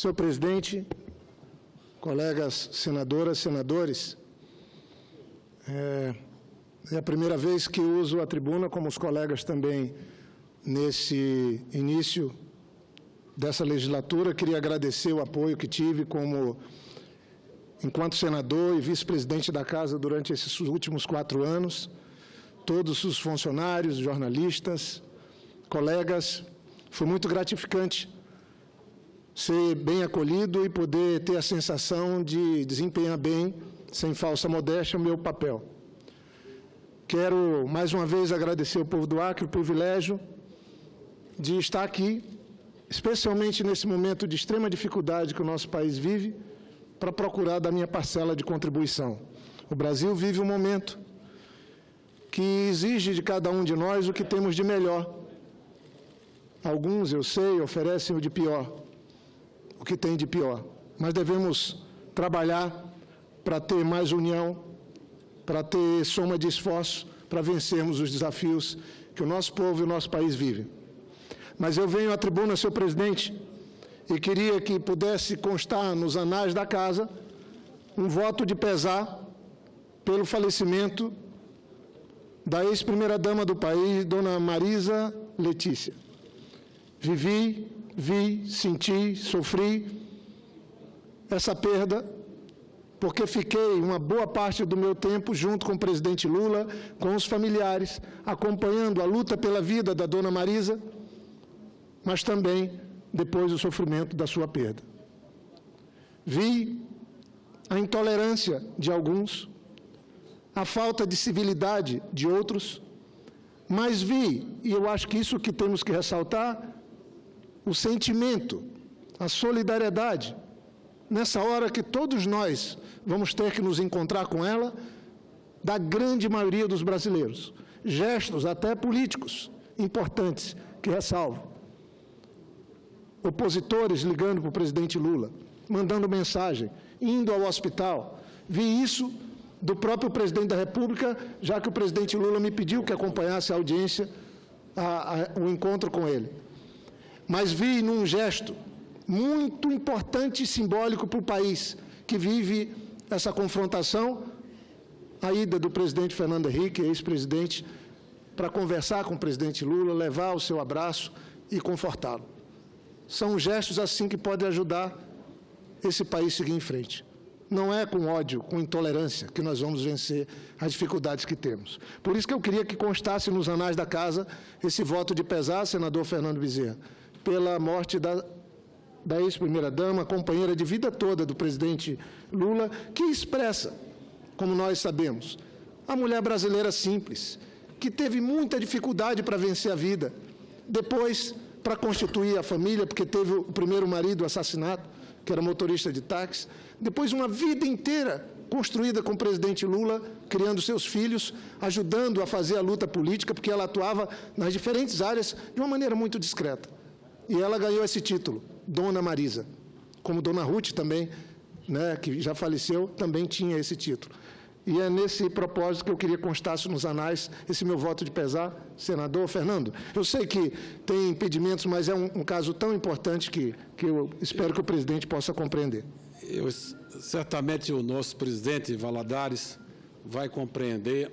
Senhor presidente, colegas senadoras, senadores, é a primeira vez que uso a tribuna, como os colegas também, nesse início dessa legislatura. Queria agradecer o apoio que tive enquanto senador e vice-presidente da Casa durante esses últimos 4 anos, todos os funcionários, jornalistas, colegas. Foi muito gratificante ser bem acolhido e poder ter a sensação de desempenhar bem, sem falsa modéstia, o meu papel. Quero, mais uma vez, agradecer ao povo do Acre o privilégio de estar aqui, especialmente nesse momento de extrema dificuldade que o nosso país vive, para procurar da minha parcela de contribuição. O Brasil vive um momento que exige de cada um de nós o que temos de melhor. Alguns, eu sei, oferecem o de pior, o que tem de pior. Mas devemos trabalhar para ter mais união, para ter soma de esforço, para vencermos os desafios que o nosso povo e o nosso país vivem. Mas eu venho à tribuna, senhor presidente, e queria que pudesse constar nos anais da Casa um voto de pesar pelo falecimento da ex-primeira-dama do país, dona Marisa Letícia. Vi, senti, sofri essa perda, porque fiquei uma boa parte do meu tempo junto com o presidente Lula, com os familiares, acompanhando a luta pela vida da dona Marisa, mas também depois do sofrimento da sua perda. Vi a intolerância de alguns, a falta de civilidade de outros, mas vi, e eu acho que isso que temos que ressaltar, o sentimento, a solidariedade, nessa hora que todos nós vamos ter que nos encontrar com ela, da grande maioria dos brasileiros. Gestos, até políticos, importantes, que ressalvo. Opositores ligando para o presidente Lula, mandando mensagem, indo ao hospital. Vi isso do próprio presidente da República, já que o presidente Lula me pediu que acompanhasse a audiência, o encontro com ele. Mas vi num gesto muito importante e simbólico para o país, que vive essa confrontação, a ida do presidente Fernando Henrique, ex-presidente, para conversar com o presidente Lula, levar o seu abraço e confortá-lo. São gestos assim que podem ajudar esse país a seguir em frente. Não é com ódio, com intolerância, que nós vamos vencer as dificuldades que temos. Por isso que eu queria que constasse nos anais da Casa esse voto de pesar, senador Fernando Bezerra, pela morte da ex-primeira-dama, companheira de vida toda do presidente Lula, que expressa, como nós sabemos, a mulher brasileira simples, que teve muita dificuldade para vencer a vida, depois para constituir a família, porque teve o primeiro marido assassinado, que era motorista de táxi, depois uma vida inteira construída com o presidente Lula, criando seus filhos, ajudando a fazer a luta política, porque ela atuava nas diferentes áreas de uma maneira muito discreta. E ela ganhou esse título, Dona Marisa. Como Dona Ruth também, né, que já faleceu, também tinha esse título. E é nesse propósito que eu queria constasse nos anais esse meu voto de pesar, senador Fernando. Eu sei que tem impedimentos, mas é um caso tão importante que eu espero que o presidente possa compreender. Certamente o nosso presidente Valadares vai compreender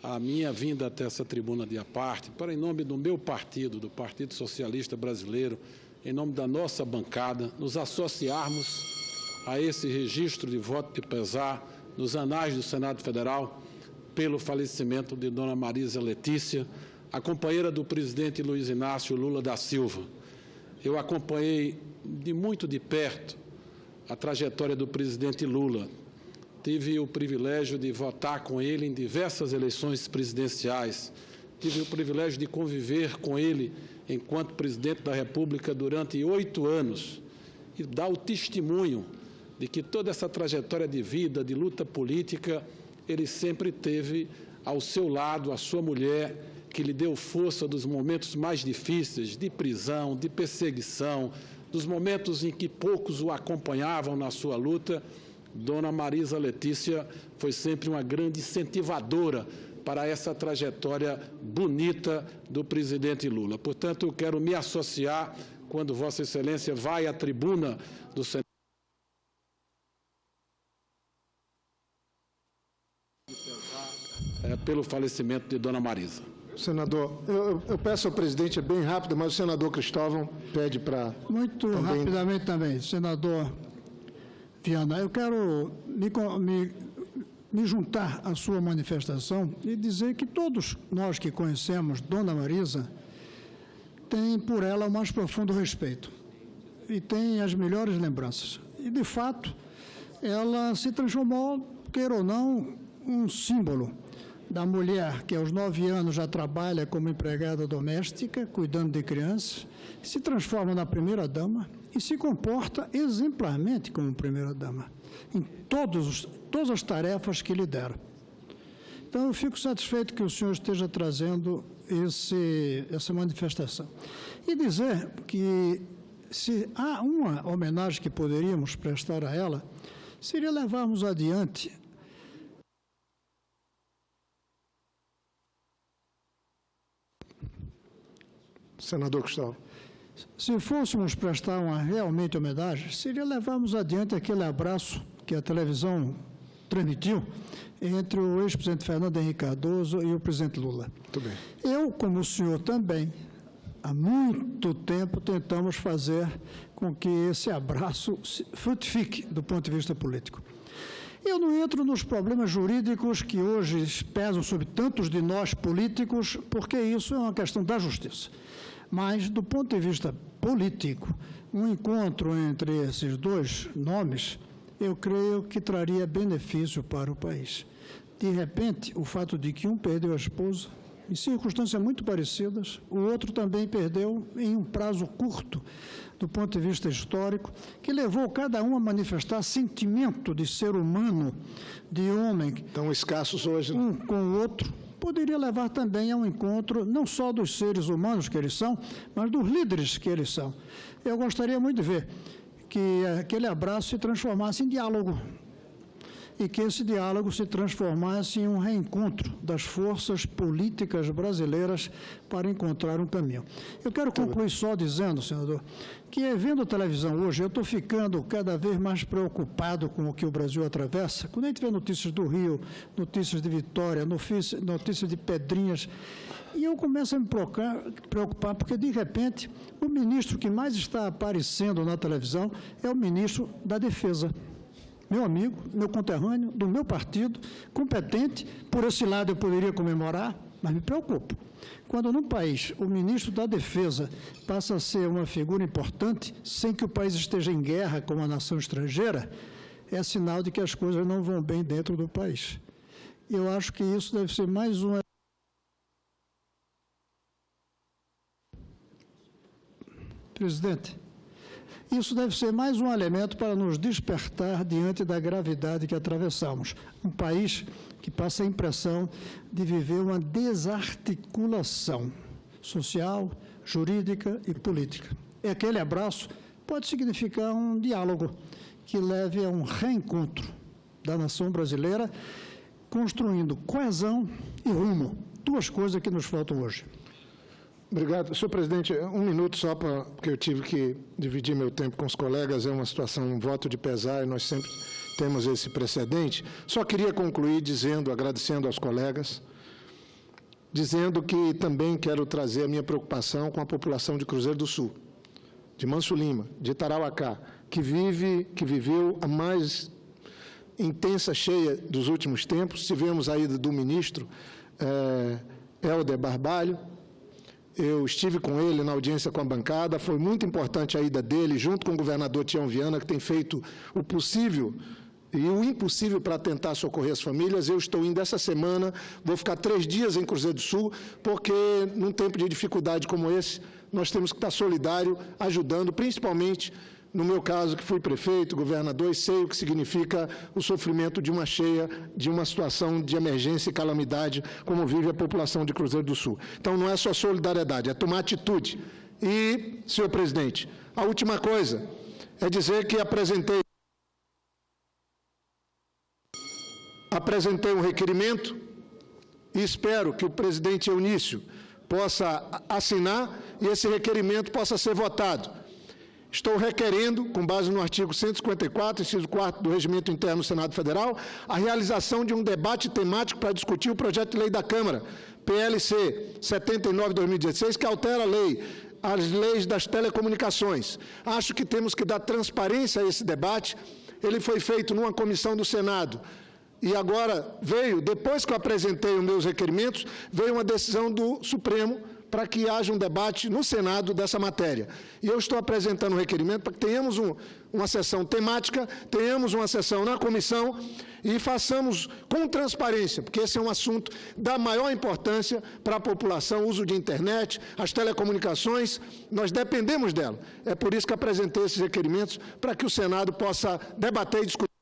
a minha vinda até essa tribuna de aparte, para, em nome do meu partido, do Partido Socialista Brasileiro, em nome da nossa bancada, nos associarmos a esse registro de voto de pesar nos anais do Senado Federal pelo falecimento de dona Marisa Letícia, a companheira do presidente Luiz Inácio Lula da Silva. Eu acompanhei muito de perto a trajetória do presidente Lula. Tive o privilégio de votar com ele em diversas eleições presidenciais. Tive o privilégio de conviver com ele enquanto presidente da República durante 8 anos e dar o testemunho de que toda essa trajetória de vida, de luta política, ele sempre teve ao seu lado a sua mulher, que lhe deu força dos momentos mais difíceis, de prisão, de perseguição, dos momentos em que poucos o acompanhavam na sua luta. Dona Marisa Letícia foi sempre uma grande incentivadora para essa trajetória bonita do presidente Lula. Portanto, eu quero me associar quando Vossa Excelência vai à tribuna do Senado, pelo falecimento de Dona Marisa. Senador, eu peço ao presidente, é bem rápido, mas o senador Cristóvão pede para... Muito rapidamente também, senador Viana, eu quero me juntar à sua manifestação e dizer que todos nós que conhecemos Dona Marisa têm por ela o mais profundo respeito e têm as melhores lembranças. E, de fato, ela se transformou, queira ou não, um símbolo da mulher que aos 9 anos já trabalha como empregada doméstica, cuidando de crianças, se transforma na primeira-dama e se comporta exemplarmente como primeira-dama em todas as tarefas que lidera. Então, eu fico satisfeito que o senhor esteja trazendo essa manifestação. E dizer que, se há uma homenagem que poderíamos prestar a ela, seria levarmos adiante Senador Cristóvão. Se fôssemos prestar uma realmente homenagem, seria levarmos adiante aquele abraço que a televisão transmitiu entre o ex-presidente Fernando Henrique Cardoso e o presidente Lula. Muito bem. Eu, como o senhor também, há muito tempo tentamos fazer com que esse abraço frutifique do ponto de vista político. Eu não entro nos problemas jurídicos que hoje pesam sobre tantos de nós políticos, porque isso é uma questão da justiça. Mas, do ponto de vista político, um encontro entre esses dois nomes, eu creio que traria benefício para o país. De repente, o fato de que um perdeu a esposa, em circunstâncias muito parecidas, o outro também perdeu em um prazo curto, do ponto de vista histórico, que levou cada um a manifestar sentimento de ser humano, de homem. Estão escassos hoje. Um com o outro, poderia levar também a um encontro, não só dos seres humanos que eles são, mas dos líderes que eles são. Eu gostaria muito de ver que aquele abraço se transformasse em diálogo, e que esse diálogo se transformasse em um reencontro das forças políticas brasileiras para encontrar um caminho. Eu quero concluir só dizendo, senador, que vendo a televisão hoje, eu estou ficando cada vez mais preocupado com o que o Brasil atravessa. Quando a gente vê notícias do Rio, notícias de Vitória, notícias de Pedrinhas, e eu começo a me preocupar, porque, de repente, o ministro que mais está aparecendo na televisão é o ministro da Defesa. Meu amigo, meu conterrâneo, do meu partido, competente. Por esse lado eu poderia comemorar, mas me preocupo. Quando num país o ministro da Defesa passa a ser uma figura importante, sem que o país esteja em guerra com uma nação estrangeira, é sinal de que as coisas não vão bem dentro do país. Eu acho que isso deve ser mais um... Presidente, isso deve ser mais um elemento para nos despertar diante da gravidade que atravessamos. Um país que passa a impressão de viver uma desarticulação social, jurídica e política. E aquele abraço pode significar um diálogo que leve a um reencontro da nação brasileira, construindo coesão e rumo, duas coisas que nos faltam hoje. Obrigado. Senhor presidente, um minuto só, porque eu tive que dividir meu tempo com os colegas, é uma situação, um voto de pesar, e nós sempre temos esse precedente. Só queria concluir agradecendo aos colegas, dizendo que também quero trazer a minha preocupação com a população de Cruzeiro do Sul, de Manso Lima, de Tarauacá, que viveu a mais intensa cheia dos últimos tempos. Tivemos a ida do ministro Helder Barbalho. Eu estive com ele na audiência com a bancada, foi muito importante a ida dele, junto com o governador Tião Viana, que tem feito o possível e o impossível para tentar socorrer as famílias. Eu estou indo essa semana, vou ficar 3 dias em Cruzeiro do Sul, porque num tempo de dificuldade como esse, nós temos que estar solidário, ajudando, principalmente, no meu caso, que fui prefeito, governador, e sei o que significa o sofrimento de uma cheia, de uma situação de emergência e calamidade, como vive a população de Cruzeiro do Sul. Então, não é só solidariedade, é tomar atitude. E, senhor presidente, a última coisa é dizer que apresentei um requerimento e espero que o presidente Eunício possa assinar e esse requerimento possa ser votado. Estou requerendo, com base no artigo 154, inciso 4º do Regimento Interno do Senado Federal, a realização de um debate temático para discutir o projeto de lei da Câmara, PLC 79/2016, que altera as leis das telecomunicações. Acho que temos que dar transparência a esse debate. Ele foi feito numa comissão do Senado e agora veio, depois que eu apresentei os meus requerimentos, veio uma decisão do Supremo para que haja um debate no Senado dessa matéria. E eu estou apresentando um requerimento para que tenhamos uma sessão temática, tenhamos uma sessão na comissão e façamos com transparência, porque esse é um assunto da maior importância para a população, o uso de internet, as telecomunicações, nós dependemos dela. É por isso que apresentei esses requerimentos, para que o Senado possa debater e discutir.